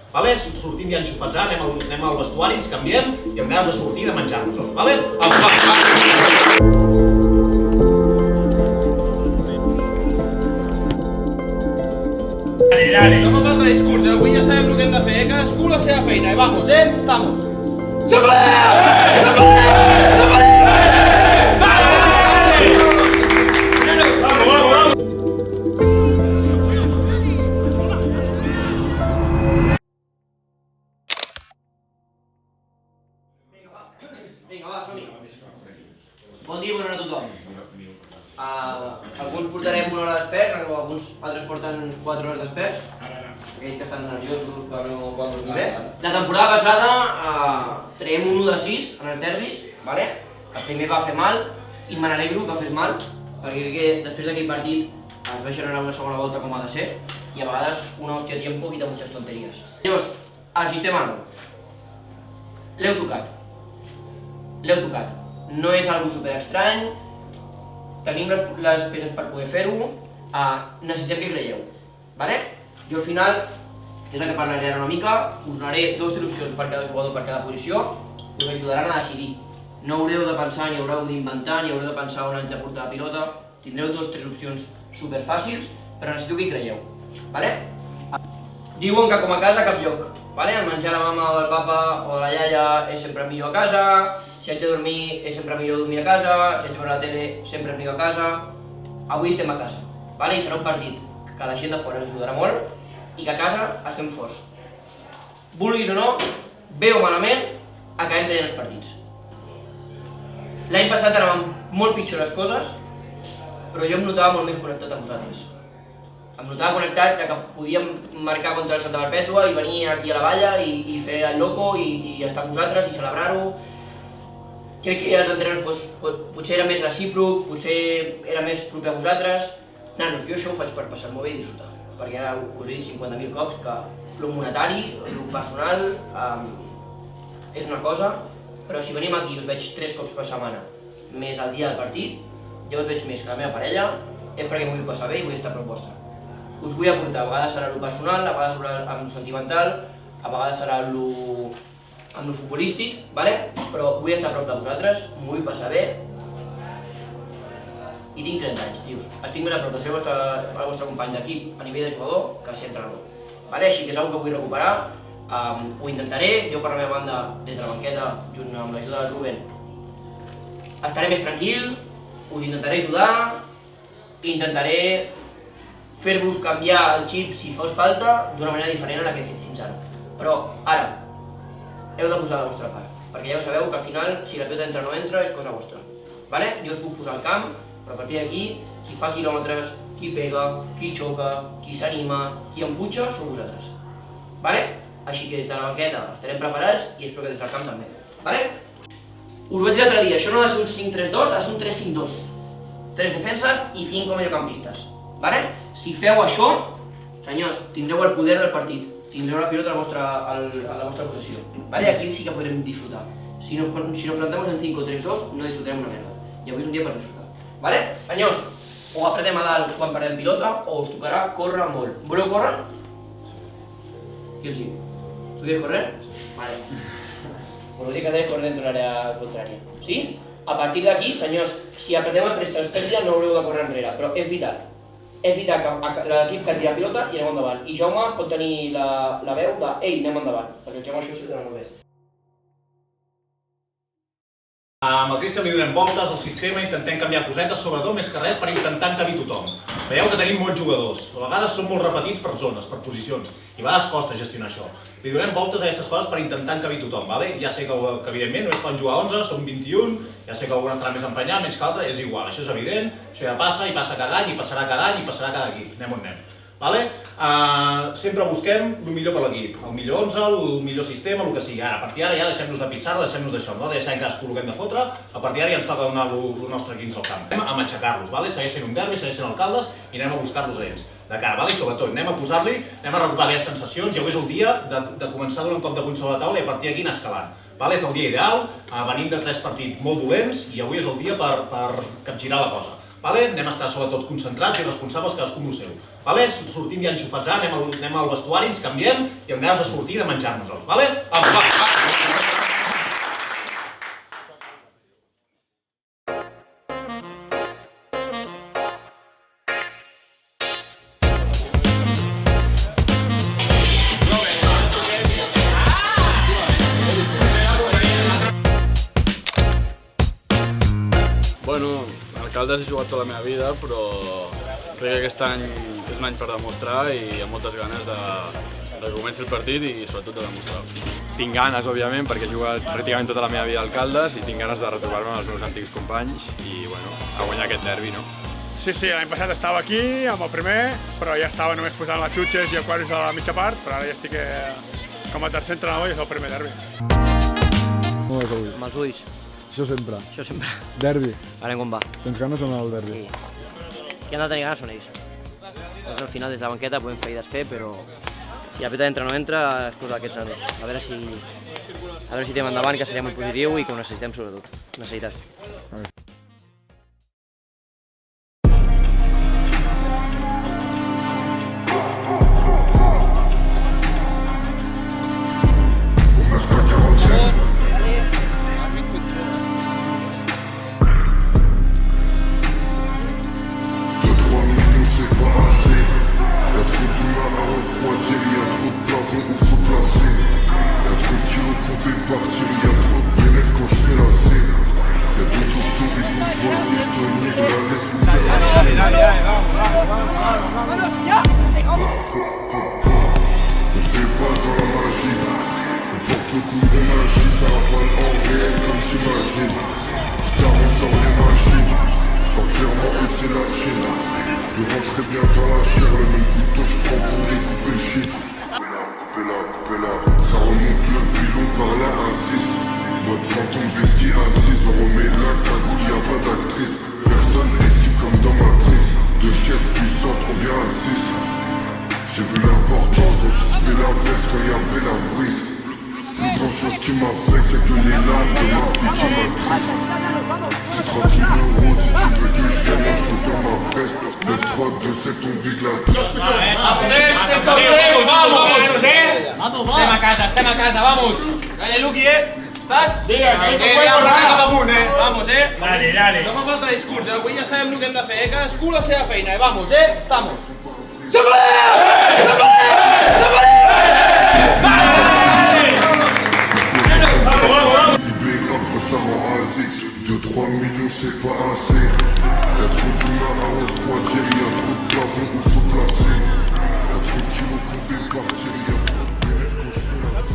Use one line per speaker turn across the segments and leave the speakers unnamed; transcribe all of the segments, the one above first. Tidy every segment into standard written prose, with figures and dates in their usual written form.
Sortim ja enxufats, anem al vestuari, ens canviem i amb ganes de sortir i de menjar-nos-los.
Dale. No fa falta discurs, avui ja sabem el que hem de fer, cadascú la seva feina, i vamos, estamos.
Vinga, va, som-hi. Bon dia i bona hora a tothom. Alguns portarem una hora d'experts, alguns altres porten 4 hores d'experts. Aquells que estan nerviosos per no poden dormir més. La temporada passada traiem un 1 de 6 en els derbis, ¿vale? El primer va fer mal i me n'alegro que fes mal, perquè crec que després d'aquell partit es va generar una segona volta com ha de ser i a vegades una hòstia a tiempo quita muchas tonterías. Llavors, el sistema nou. L'heu tocat. No és algo super estrany, tenim les peces per poder fer-ho, necessitem que hi creieu, ¿vale? Jo al final, és el que parlaré ara una mica, us donaré 2 opcions per cada jugador, per cada posició, que us ajudaran a decidir. No haureu de pensar, ni haureu d'inventar, ni haureu de pensar on ens portar la pilota, tindreu 2 o 3 opcions super fàcils, però necessito que hi creieu, ¿vale? Diuen que com a casa cap lloc, ¿vale? El menjar la mama o del papa o de la iaia és sempre millor a casa, si haig de dormir és sempre millor dormir a casa, si haig de veure la tele sempre és millor a casa. Avui estem a casa, ¿vale? I serà un partit que la gent de fora ens ajudarà molt i que a casa estem forts. Vulguis o no, bé o malament, acabem traient els partits. L'any passat anaven molt pitjor les coses, però jo em notava molt més connectat a vosaltres. Em notava connectat que podíem marcar contra el Santa Perpètua i venir aquí a la valla i fer el loco i estar amb vosaltres i celebrar-ho. Crec que els entrenadors potser era més recíproc, potser era més proper a vosaltres. Nanos, jo això ho faig per passar-m'ho bé i disfrutar, perquè ja us he dit 50.000 cops que el monetari, el personal, és una cosa, però si venim aquí i us veig 3 cops per setmana, més el dia del partit, ja us veig més que la meva parella, és perquè m'ho vull passar bé i vull estar a prop vostre. Us vull aportar, a vegades serà el personal, a vegades serà el sentimental, a vegades serà el futbolístic, però vull estar a prop de vosaltres, m'ho vull passar bé i tinc 30 anys, tios. Estic més a prop de ser el vostre company d'equip a nivell de jugador que ser entrenador. Així que és una cosa que vull recuperar, ho intentaré, jo per la meva banda, des de la banqueta, junt amb l'ajuda del Ruben, estaré més tranquil, us intentaré ajudar, intentaré fer-vos canviar el xip si fos falta d'una manera diferent a la que he fet fins ara. Però ara, heu de posar la vostra part, perquè ja ho sabeu que al final, si la pilota entra o no entra, és cosa vostra. Jo us puc posar al camp, però a partir d'aquí, qui fa quilòmetres, qui pega, qui xoca, qui s'anima, qui empuja, sou vosaltres. Així que des de la banqueta estarem preparats i espero que des del camp també. Us vaig dir l'altre dia, això no ha de ser un 5-3-2, ha de ser un 3-5-2. 3 defenses i 5 mediocampistes. Si feu això, senyors, tindreu el poder del partit, tindreu la pilota a la vostra possessió. Aquí sí que podrem disfrutar. Si nos plantamos en 5-3-2, no disfrutarem una merda. I avui és un dia per disfrutar. Senyors, o apretem a dalt quan perdem pilota, o us tocarà córrer molt. Voleu córrer? Qui els diu? ¿Tú quieres correr? Vale. Pues lo que hacer es correr dentro del área contraria. ¿Sí? A partir d'aquí, senyors, si apretem el presta els pèrdida no haureu de córrer enrere, però és veritat. És veritat que l'equip perdi la pilota i anem endavant. I Jaume pot tenir la veu de «Ei, anem endavant», perquè el Jaume això s'ho dona molt bé.
Amb el Cristian li donem voltes al sistema, intentem canviar cosetes, sobretot més que res per intentar encabir tothom. Veieu que tenim molts jugadors, a vegades són molt repetits per zones, per posicions, i a vegades costa gestionar això. Li donem voltes a aquestes coses per intentar encabir tothom, ja sé que evidentment només poden jugar 11, són 21, ja sé que algun estarà més emprenyat, menys que altre, és igual, això és evident, això ja passa, i passa cada any, i passarà cada any, i passarà cada equip, anem on anem. Sempre busquem el millor per l'equip, el millor 11, el millor sistema, el que sigui. Ara, a partir d'ara ja deixem-nos de pissarra, deixem-nos d'això, ja sabem cadascú el que hem de fotre, a partir d'ara ja ens toca donar el nostre 15 al camp. Anem a matxacar-los, segueix sent un derbi, segueix sent alcaldes i anem a buscar-los a ells. De cara, i sobretot anem a posar-li, anem a recuperar aquelles sensacions i avui és el dia de començar a donar un cop de puny sobre la taula i a partir d'aquí anar escalant. És el dia ideal, venim de 3 partits molt dolents i avui és el dia per capgirar la cosa. Anem a estar sobretot concentrats i responsables cadascú amb el seu. Sortim ja enxufats, anem al vestuari, ens canviem i amb ganes de sortir i de menjar-nos-els.
Bueno, al Caldes he jugat tota la meva vida, però crec que aquest any és un any per demostrar i amb moltes ganes de que comenci el partit i sobretot de demostrar.
Tinc ganes, òbviament, perquè he jugat pràcticament tota la meva vida al Caldes i tinc ganes de retrobar-me amb els meus antics companys i, bueno, a guanyar aquest derbi, no?
Sí, l'any passat estava aquí, amb el primer, però ja estava només posant les xutxes i el quadres de la mitja part, però ara ja estic com a tercer entrenador i és el primer derbi.
Com és avui?
Amb els ulls.
Això sempre.
Això sempre.
Derbi.
Veurem com va.
Tens ganes o no al derbi?
Sí. Qui han de tenir ganes són ells. Al final, des de la banqueta, podem fer i desfer, però si la peta entra o no entra, és cosa d'aquests nanos. A veure si tirem endavant, que seria molt positiu i que ho necessitem sobretot. Necessitat.
Je rentre très bien dans la chair, le même couteau que je prends pour découper le shit. Coupez-la, ça remonte le pilon par la A6. Mode fantôme, whisky assise, on remet la cagoule, y'a pas d'actrice. Personne esquive comme dans Matrix. Deux caisses puissantes, on vient à 6. J'ai vu l'importance d'anticiper la veste quand y'avait la brise. Plus grand chose qui m'affecte, c'est que les larmes de ma fille qui m'attriste. C'est 30 000 euros si tu veux que je vienne en chauffeur ma presse. 9-3-2, c'est ton vise la
Estem a casa, vamos!
Dale, Luqui, ¿Estás?
Diga, que
esto fue cap amunt,
Vamos,
Dale.
No fa falta discurs, avui ja sabem el que hem de fer, cadascú la seva feina, i vamos, estamos!
De 3 millions c'est pas assez. Y'a trop d'humains à refroidir, y'a trop de pavons où faut placer. Y'a trop de kilos qu'on fait partir, y'a trop de bénéfices quand je fais la C.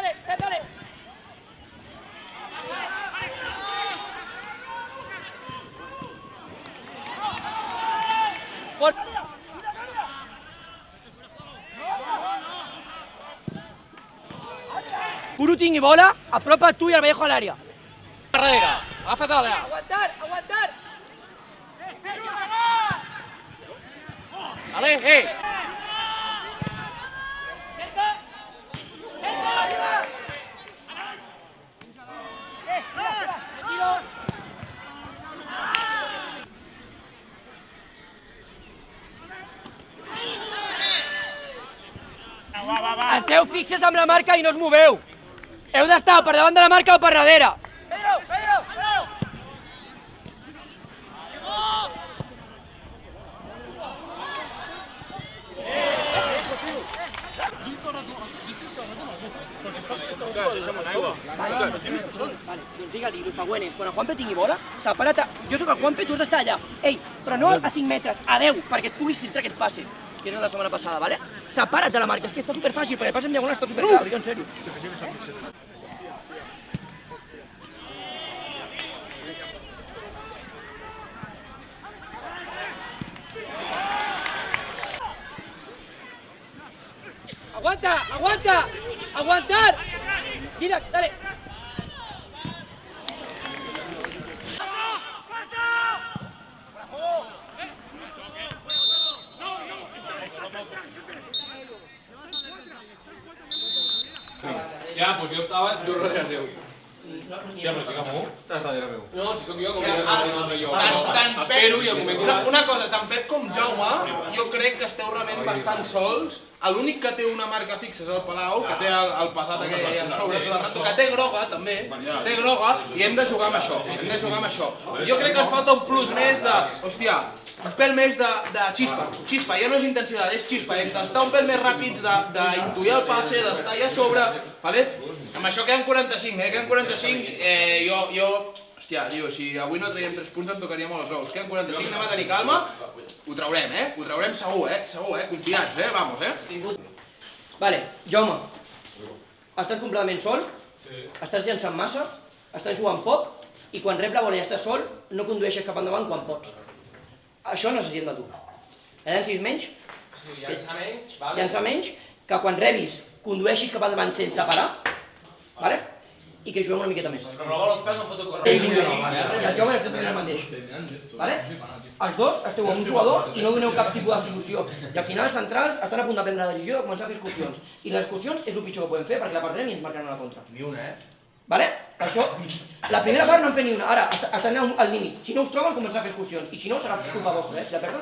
Dale. Puro tingui bola, apropa tu i el Vallejo a l'àrea.
Darrere, agafa't a l'àrea.
Aguantar!
Vale,
Esteu fixes amb la marca i no us moveu. Heu d'estar per davant de la marca o per darrere. Pedro! Vale, doncs digue-li, el següent és, quan el Juanpe tingui bola, separa't, jo sóc el Juanpe, tu has d'estar allà. Ei, però no a 5 metres, a 10, perquè et puguis filtrar aquest passe, que era la setmana passada, vale? Separa't de la marca, és que està superfàcil, perquè el passe en diagonal està superclar, dic en sèrio. Aguanta! ¡Aguantar! Mira, dale.
Ja, doncs jo estava just darrere teu.
Ja, però digue'm-ho. Estàs darrere meu.
No, si sóc jo, com que és un altre jo. Espero i el moment donat...
Una cosa, tant Pep com Jaume, jo crec que esteu realment bastant sols. L'únic que té una marca fixa és el Palau, que té el pesat aquell a sobre tot el rato, que té groga també, té groga, i hem de jugar amb això, Jo crec que ens falta un plus més de, hòstia, un pèl més de xispa, ja no és intensitat, és xispa, és d'estar un pèl més ràpids, d'intuir el passe, d'estar allà a sobre, vale? Amb això queden 45, queden 45, hòstia, si avui no traiem 3 punts em tocaria molt els ous, queden 45, anem a tenir calma, ho traurem segur, confiats, vamos,
Vale, Jaume, estàs completament sol, estàs llançant massa, estàs jugant poc, i quan rep la bola i estàs sol, no condueixes cap endavant quan pots. Això necessitem de tu. Llancis menys, llançar menys, que quan rebis condueixis cap endavant sense parar, vale? I que juguem una miqueta més.
Però roba els peus no pot córrer.
I el Jaume és exactament el mateix. Vale? Els dos esteu amb un jugador i no doneu cap tipus de solució. I al final els centrals estan a punt de prendre la decisió de començar a fer excursions. I les excursions és el pitjor que podem fer perquè la perdrem i ens marcaran a la contra.
Ni una,
Vale? Per això, la primera part no en fem ni una. Ara, estan al límit. Si no us troben, començar a fer excursions. I si no, serà culpa vostra, si la perden.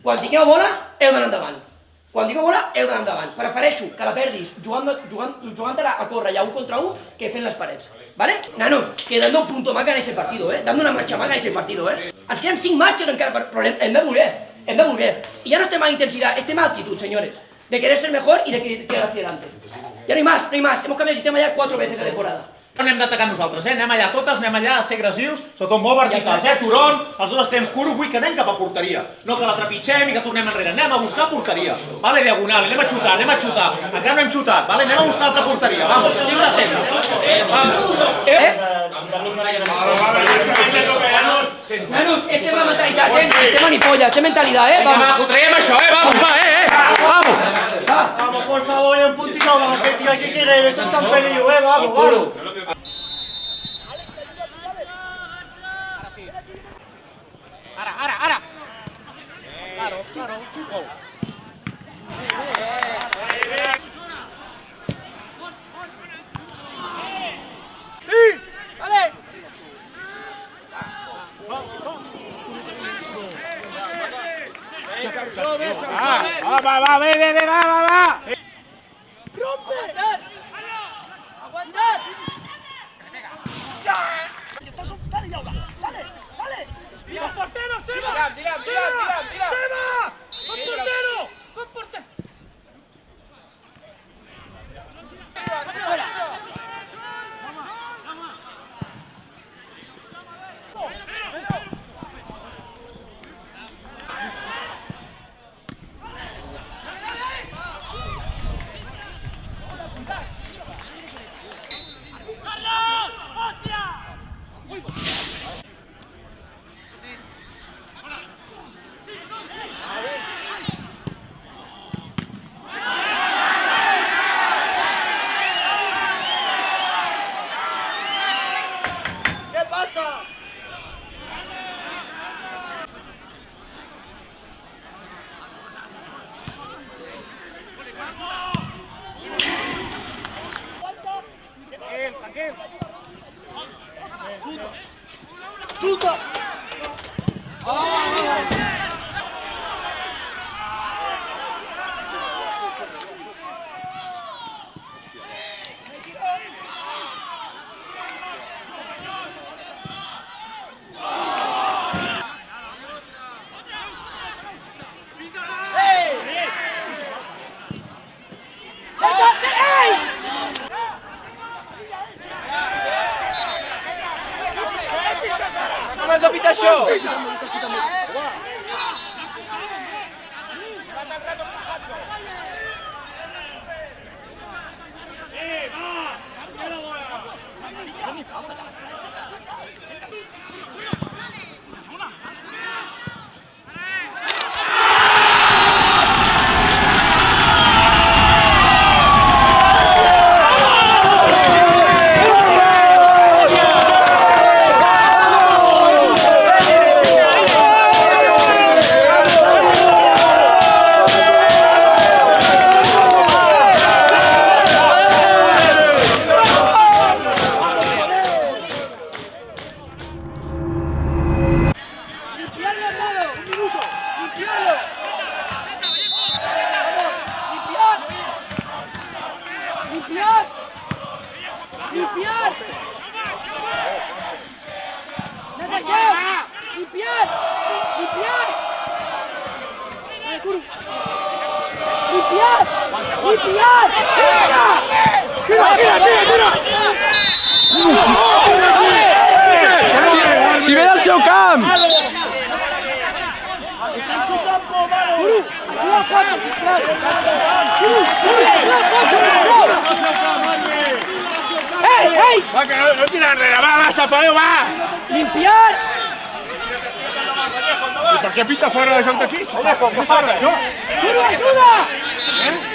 Quan tingueu bola, heu d'anar endavant. Quan digo bola, heu d'anar endavant. Prefereixo que la perdis jugant-te-la a córrer ja 1 contra 1 que fent les parets. ¿Vale? Nanos, que dando un punto más ganáis el partido, dando una marcha más ganáis el partido, Ens queden 5 matches encara, però hem de voler. Y ya no es tema de intensidad, es tema de actitud, señores. De querer ser mejor y de querer hacia adelante. Ya no hay más. Hemos cambiado el sistema ya 4 veces a temporada.
No anem d'atacar nosaltres, anem allà totes, anem allà a ser agressius, sobretot molt verticals, Turon, els dos extrems curts, vull que anem cap a porteria. No que la trepitgem i que tornem enrere, anem a buscar porteria. Vale, diagonal, anem a xutar. Encara no hem xutat, vale, anem a buscar altra porteria, vamos, que sigui una escena.
Nanos, este es la mentalidad, este manipollas, es mentalidad,
Vamos, traiem això, vamos, vamos.
Vamos, por favor, un puntito más, tío, hay que querer, esto está feliz, vamos, vamos.
Ara.
Claro, chico.
Vale.
Va.
¡Rompe! ¡Aguantar! ¡Dale, Yaula! ¡Dale! ¡Tira el portero, Seba! ¡Tira! ¡Seba! ¡Con portero! ¡Fuera!
Tuta!
Com has de pitar això?
¡Ey!
Va, que no tira enrere, va, Zapaleu, va!
¡Limpiar!
I per què pita fora de joc d'aquí? Fora de joc!
¡Ajuda!